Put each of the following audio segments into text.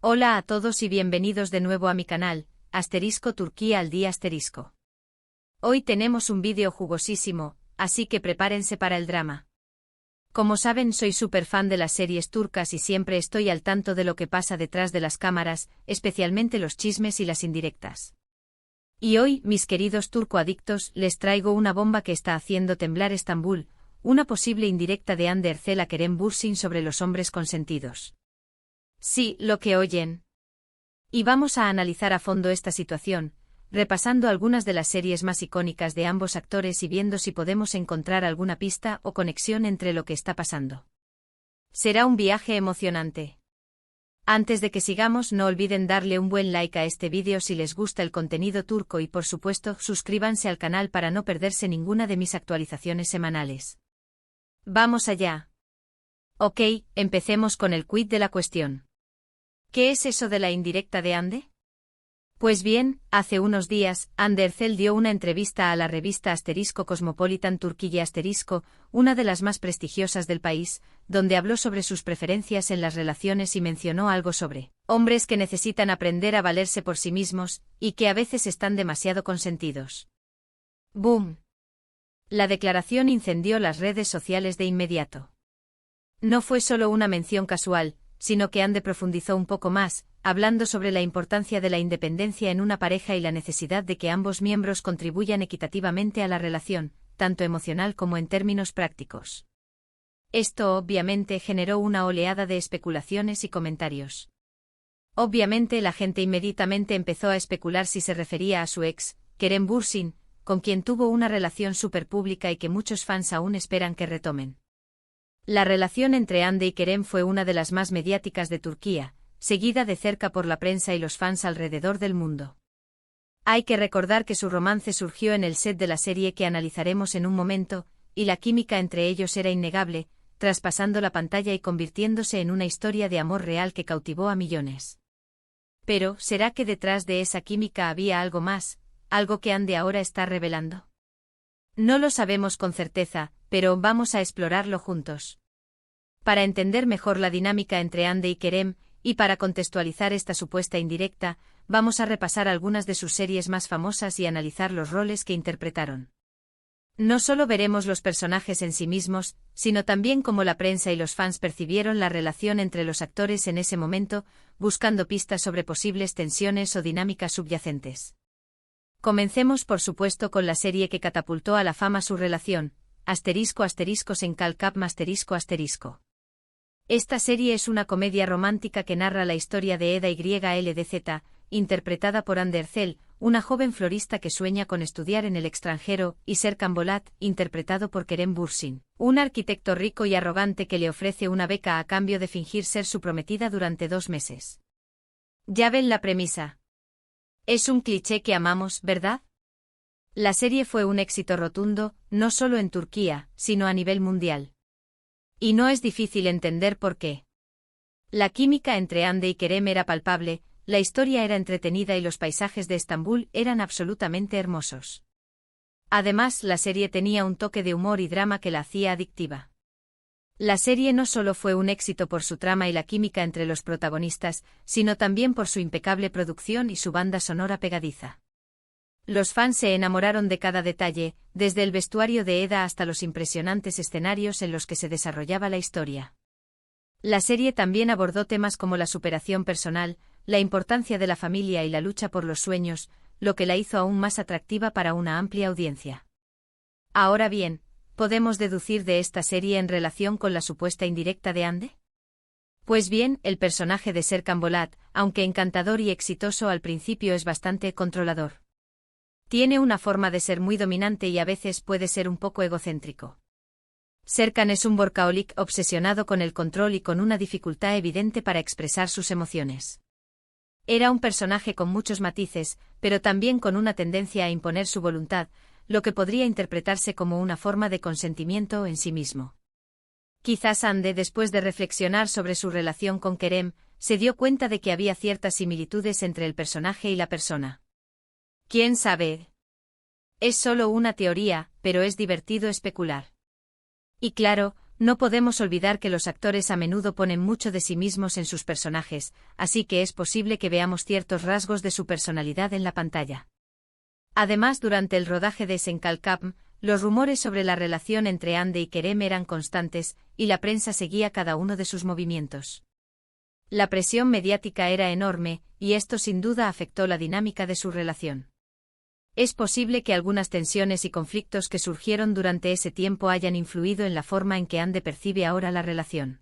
Hola a todos y bienvenidos de nuevo a mi canal, Turquía al día *. Hoy tenemos un vídeo jugosísimo, así que prepárense para el drama. Como saben, soy súper fan de las series turcas y siempre estoy al tanto de lo que pasa detrás de las cámaras, especialmente los chismes y las indirectas. Y hoy, mis queridos turcoadictos, les traigo una bomba que está haciendo temblar Estambul, una posible indirecta de Hande Erçel a Kerem Bürsin sobre los hombres consentidos. Sí, lo que oyen. Y vamos a analizar a fondo esta situación, repasando algunas de las series más icónicas de ambos actores y viendo si podemos encontrar alguna pista o conexión entre lo que está pasando. Será un viaje emocionante. Antes de que sigamos, no olviden darle un buen like a este vídeo si les gusta el contenido turco y por supuesto suscríbanse al canal para no perderse ninguna de mis actualizaciones semanales. ¡Vamos allá! Ok, empecemos con el quid de la cuestión. ¿Qué es eso de la indirecta de Hande? Pues bien, hace unos días, Hande Erçel dio una entrevista a la revista Cosmopolitan Turquía una de las más prestigiosas del país, donde habló sobre sus preferencias en las relaciones y mencionó algo sobre hombres que necesitan aprender a valerse por sí mismos, y que a veces están demasiado consentidos. ¡Boom! La declaración incendió las redes sociales de inmediato. No fue solo una mención casual, sino que Hande profundizó un poco más, hablando sobre la importancia de la independencia en una pareja y la necesidad de que ambos miembros contribuyan equitativamente a la relación, tanto emocional como en términos prácticos. Esto obviamente generó una oleada de especulaciones y comentarios. Obviamente la gente inmediatamente empezó a especular si se refería a su ex, Kerem Bürsin, con quien tuvo una relación súper pública y que muchos fans aún esperan que retomen. La relación entre Hande y Kerem fue una de las más mediáticas de Turquía, seguida de cerca por la prensa y los fans alrededor del mundo. Hay que recordar que su romance surgió en el set de la serie que analizaremos en un momento, y la química entre ellos era innegable, traspasando la pantalla y convirtiéndose en una historia de amor real que cautivó a millones. Pero, ¿será que detrás de esa química había algo más, algo que Hande ahora está revelando? No lo sabemos con certeza, pero vamos a explorarlo juntos. Para entender mejor la dinámica entre Hande y Kerem, y para contextualizar esta supuesta indirecta, vamos a repasar algunas de sus series más famosas y analizar los roles que interpretaron. No solo veremos los personajes en sí mismos, sino también cómo la prensa y los fans percibieron la relación entre los actores en ese momento, buscando pistas sobre posibles tensiones o dinámicas subyacentes. Comencemos por supuesto con la serie que catapultó a la fama su relación, ******. Esta serie es una comedia romántica que narra la historia de Eda YLDZ, interpretada por Hande Erçel, una joven florista que sueña con estudiar en el extranjero, y Serkan Bolat, interpretado por Kerem Bürsin, un arquitecto rico y arrogante que le ofrece una beca a cambio de fingir ser su prometida durante 2 meses. Ya ven la premisa. Es un cliché que amamos, ¿verdad? La serie fue un éxito rotundo, no solo en Turquía, sino a nivel mundial. Y no es difícil entender por qué. La química entre Hande y Kerem era palpable, la historia era entretenida y los paisajes de Estambul eran absolutamente hermosos. Además, la serie tenía un toque de humor y drama que la hacía adictiva. La serie no solo fue un éxito por su trama y la química entre los protagonistas, sino también por su impecable producción y su banda sonora pegadiza. Los fans se enamoraron de cada detalle, desde el vestuario de Eda hasta los impresionantes escenarios en los que se desarrollaba la historia. La serie también abordó temas como la superación personal, la importancia de la familia y la lucha por los sueños, lo que la hizo aún más atractiva para una amplia audiencia. Ahora bien, ¿podemos deducir de esta serie en relación con la supuesta indirecta de Hande? Pues bien, el personaje de Serkan Bolat, aunque encantador y exitoso al principio, es bastante controlador. Tiene una forma de ser muy dominante y a veces puede ser un poco egocéntrico. Serkan es un workaholic obsesionado con el control y con una dificultad evidente para expresar sus emociones. Era un personaje con muchos matices, pero también con una tendencia a imponer su voluntad, lo que podría interpretarse como una forma de consentimiento en sí mismo. Quizás Hande, después de reflexionar sobre su relación con Kerem, se dio cuenta de que había ciertas similitudes entre el personaje y la persona. ¿Quién sabe? Es solo una teoría, pero es divertido especular. Y claro, no podemos olvidar que los actores a menudo ponen mucho de sí mismos en sus personajes, así que es posible que veamos ciertos rasgos de su personalidad en la pantalla. Además, durante el rodaje de Senkalkam, los rumores sobre la relación entre Hande y Kerem eran constantes, y la prensa seguía cada uno de sus movimientos. La presión mediática era enorme, y esto sin duda afectó la dinámica de su relación. Es posible que algunas tensiones y conflictos que surgieron durante ese tiempo hayan influido en la forma en que Hande percibe ahora la relación.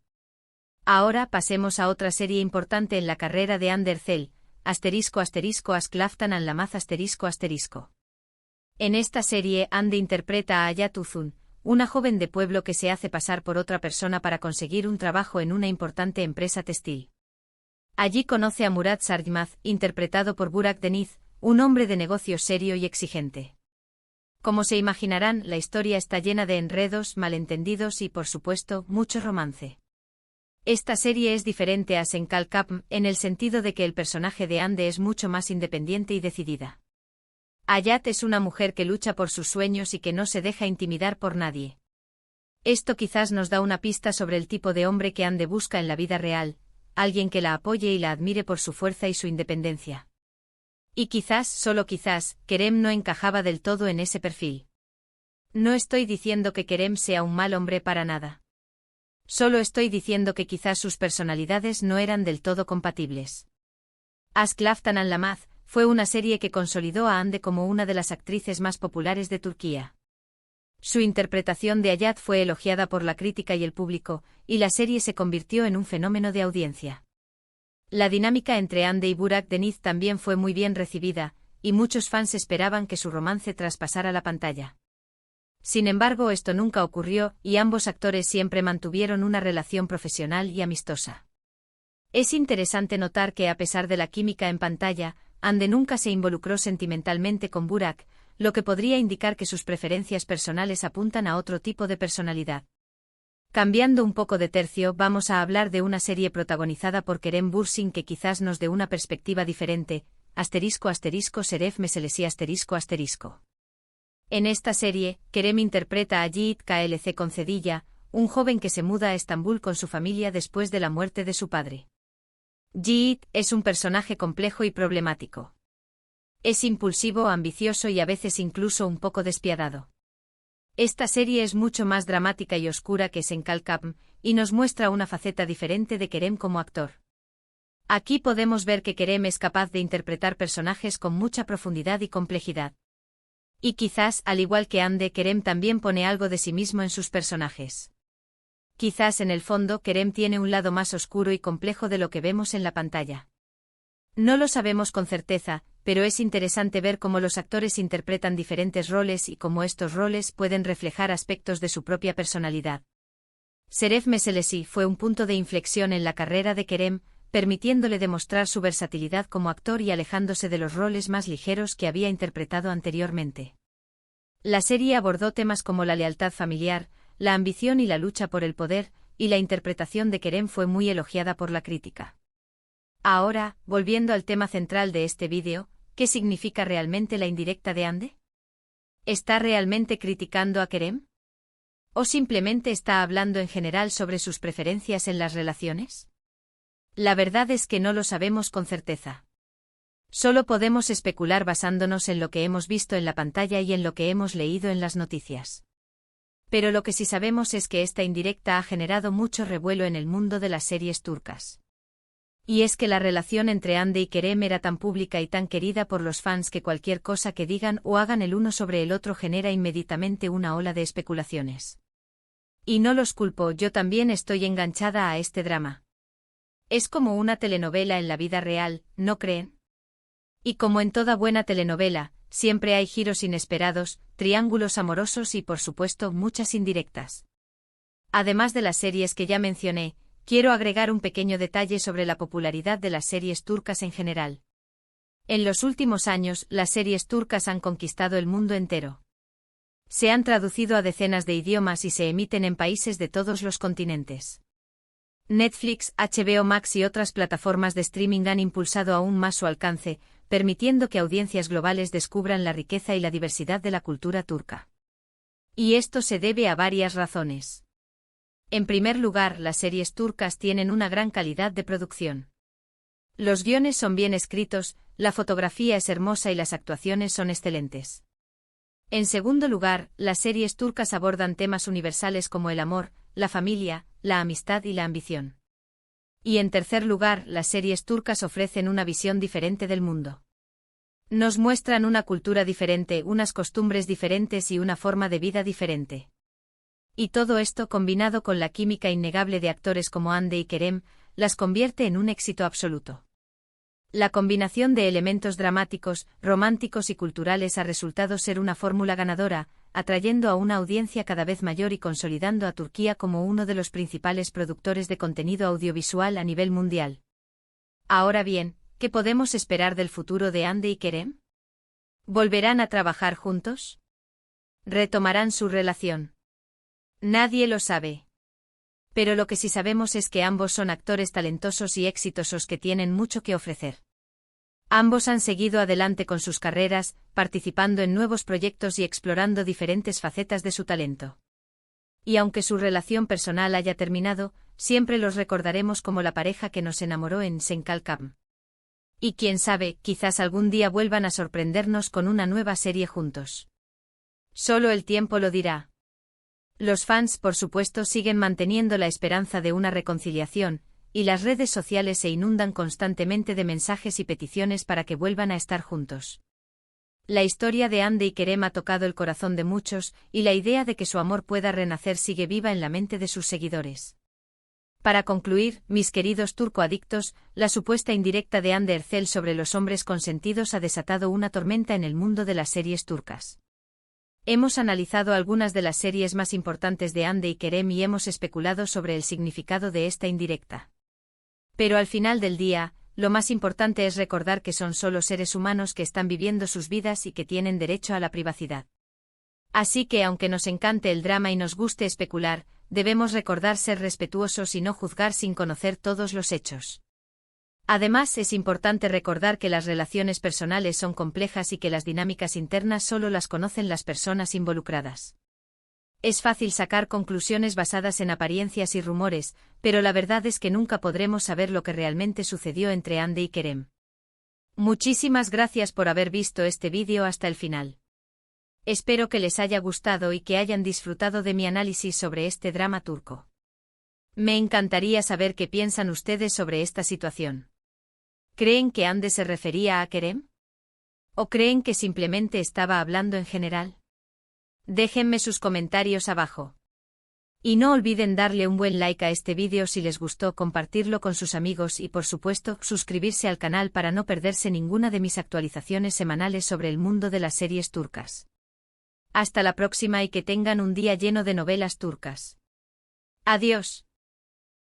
Ahora pasemos a otra serie importante en la carrera de Hande Erçel, ***Asklaftan Anlamaz ***. En esta serie Hande interpreta a Hayat Uzun, una joven de pueblo que se hace pasar por otra persona para conseguir un trabajo en una importante empresa textil. Allí conoce a Murat Sarjmaz, interpretado por Burak Deniz, un hombre de negocios serio y exigente. Como se imaginarán, la historia está llena de enredos, malentendidos y, por supuesto, mucho romance. Esta serie es diferente a Senkalkam en el sentido de que el personaje de Hande es mucho más independiente y decidida. Hayat es una mujer que lucha por sus sueños y que no se deja intimidar por nadie. Esto quizás nos da una pista sobre el tipo de hombre que Hande busca en la vida real, alguien que la apoye y la admire por su fuerza y su independencia. Y quizás, solo quizás, Kerem no encajaba del todo en ese perfil. No estoy diciendo que Kerem sea un mal hombre para nada. Solo estoy diciendo que quizás sus personalidades no eran del todo compatibles. Asklaftan Anlamaz fue una serie que consolidó a Hande como una de las actrices más populares de Turquía. Su interpretación de Hayat fue elogiada por la crítica y el público, y la serie se convirtió en un fenómeno de audiencia. La dinámica entre Hande y Burak Deniz también fue muy bien recibida, y muchos fans esperaban que su romance traspasara la pantalla. Sin embargo, esto nunca ocurrió, y ambos actores siempre mantuvieron una relación profesional y amistosa. Es interesante notar que a pesar de la química en pantalla, Hande nunca se involucró sentimentalmente con Burak, lo que podría indicar que sus preferencias personales apuntan a otro tipo de personalidad. Cambiando un poco de tercio, vamos a hablar de una serie protagonizada por Kerem Bürsin que quizás nos dé una perspectiva diferente, ***Şeref Meselesi ***. En esta serie, Kerem interpreta a Yiğit Klc Concedilla, un joven que se muda a Estambul con su familia después de la muerte de su padre. Yiğit es un personaje complejo y problemático. Es impulsivo, ambicioso y a veces incluso un poco despiadado. Esta serie es mucho más dramática y oscura que Senkalkam, y nos muestra una faceta diferente de Kerem como actor. Aquí podemos ver que Kerem es capaz de interpretar personajes con mucha profundidad y complejidad. Y quizás, al igual que Hande, Kerem también pone algo de sí mismo en sus personajes. Quizás en el fondo Kerem tiene un lado más oscuro y complejo de lo que vemos en la pantalla. No lo sabemos con certeza, pero es interesante ver cómo los actores interpretan diferentes roles y cómo estos roles pueden reflejar aspectos de su propia personalidad. Şeref Meselesi fue un punto de inflexión en la carrera de Kerem, permitiéndole demostrar su versatilidad como actor y alejándose de los roles más ligeros que había interpretado anteriormente. La serie abordó temas como la lealtad familiar, la ambición y la lucha por el poder, y la interpretación de Kerem fue muy elogiada por la crítica. Ahora, volviendo al tema central de este vídeo, ¿qué significa realmente la indirecta de Hande? ¿Está realmente criticando a Kerem? ¿O simplemente está hablando en general sobre sus preferencias en las relaciones? La verdad es que no lo sabemos con certeza. Solo podemos especular basándonos en lo que hemos visto en la pantalla y en lo que hemos leído en las noticias. Pero lo que sí sabemos es que esta indirecta ha generado mucho revuelo en el mundo de las series turcas. Y es que la relación entre Hande y Kerem era tan pública y tan querida por los fans que cualquier cosa que digan o hagan el uno sobre el otro genera inmediatamente una ola de especulaciones. Y no los culpo, yo también estoy enganchada a este drama. Es como una telenovela en la vida real, ¿no creen? Y como en toda buena telenovela, siempre hay giros inesperados, triángulos amorosos y por supuesto muchas indirectas. Además de las series que ya mencioné, quiero agregar un pequeño detalle sobre la popularidad de las series turcas en general. En los últimos años, las series turcas han conquistado el mundo entero. Se han traducido a decenas de idiomas y se emiten en países de todos los continentes. Netflix, HBO Max y otras plataformas de streaming han impulsado aún más su alcance, permitiendo que audiencias globales descubran la riqueza y la diversidad de la cultura turca. Y esto se debe a varias razones. En primer lugar, las series turcas tienen una gran calidad de producción. Los guiones son bien escritos, la fotografía es hermosa y las actuaciones son excelentes. En segundo lugar, las series turcas abordan temas universales como el amor, la familia, la amistad y la ambición. Y en tercer lugar, las series turcas ofrecen una visión diferente del mundo. Nos muestran una cultura diferente, unas costumbres diferentes y una forma de vida diferente. Y todo esto combinado con la química innegable de actores como Hande y Kerem, las convierte en un éxito absoluto. La combinación de elementos dramáticos, románticos y culturales ha resultado ser una fórmula ganadora, atrayendo a una audiencia cada vez mayor y consolidando a Turquía como uno de los principales productores de contenido audiovisual a nivel mundial. Ahora bien, ¿qué podemos esperar del futuro de Hande y Kerem? ¿Volverán a trabajar juntos? ¿Retomarán su relación? Nadie lo sabe. Pero lo que sí sabemos es que ambos son actores talentosos y exitosos que tienen mucho que ofrecer. Ambos han seguido adelante con sus carreras, participando en nuevos proyectos y explorando diferentes facetas de su talento. Y aunque su relación personal haya terminado, siempre los recordaremos como la pareja que nos enamoró en Senkalkam. Y quién sabe, quizás algún día vuelvan a sorprendernos con una nueva serie juntos. Solo el tiempo lo dirá. Los fans, por supuesto, siguen manteniendo la esperanza de una reconciliación, y las redes sociales se inundan constantemente de mensajes y peticiones para que vuelvan a estar juntos. La historia de Hande y Kerem ha tocado el corazón de muchos, y la idea de que su amor pueda renacer sigue viva en la mente de sus seguidores. Para concluir, mis queridos turcoadictos, la supuesta indirecta de Hande Erçel sobre los hombres consentidos ha desatado una tormenta en el mundo de las series turcas. Hemos analizado algunas de las series más importantes de Hande y Kerem y hemos especulado sobre el significado de esta indirecta. Pero al final del día, lo más importante es recordar que son solo seres humanos que están viviendo sus vidas y que tienen derecho a la privacidad. Así que aunque nos encante el drama y nos guste especular, debemos recordar ser respetuosos y no juzgar sin conocer todos los hechos. Además, es importante recordar que las relaciones personales son complejas y que las dinámicas internas solo las conocen las personas involucradas. Es fácil sacar conclusiones basadas en apariencias y rumores, pero la verdad es que nunca podremos saber lo que realmente sucedió entre Hande y Kerem. Muchísimas gracias por haber visto este vídeo hasta el final. Espero que les haya gustado y que hayan disfrutado de mi análisis sobre este drama turco. Me encantaría saber qué piensan ustedes sobre esta situación. ¿Creen que Hande se refería a Kerem? ¿O creen que simplemente estaba hablando en general? Déjenme sus comentarios abajo. Y no olviden darle un buen like a este vídeo si les gustó, compartirlo con sus amigos y por supuesto suscribirse al canal para no perderse ninguna de mis actualizaciones semanales sobre el mundo de las series turcas. Hasta la próxima y que tengan un día lleno de novelas turcas. Adiós.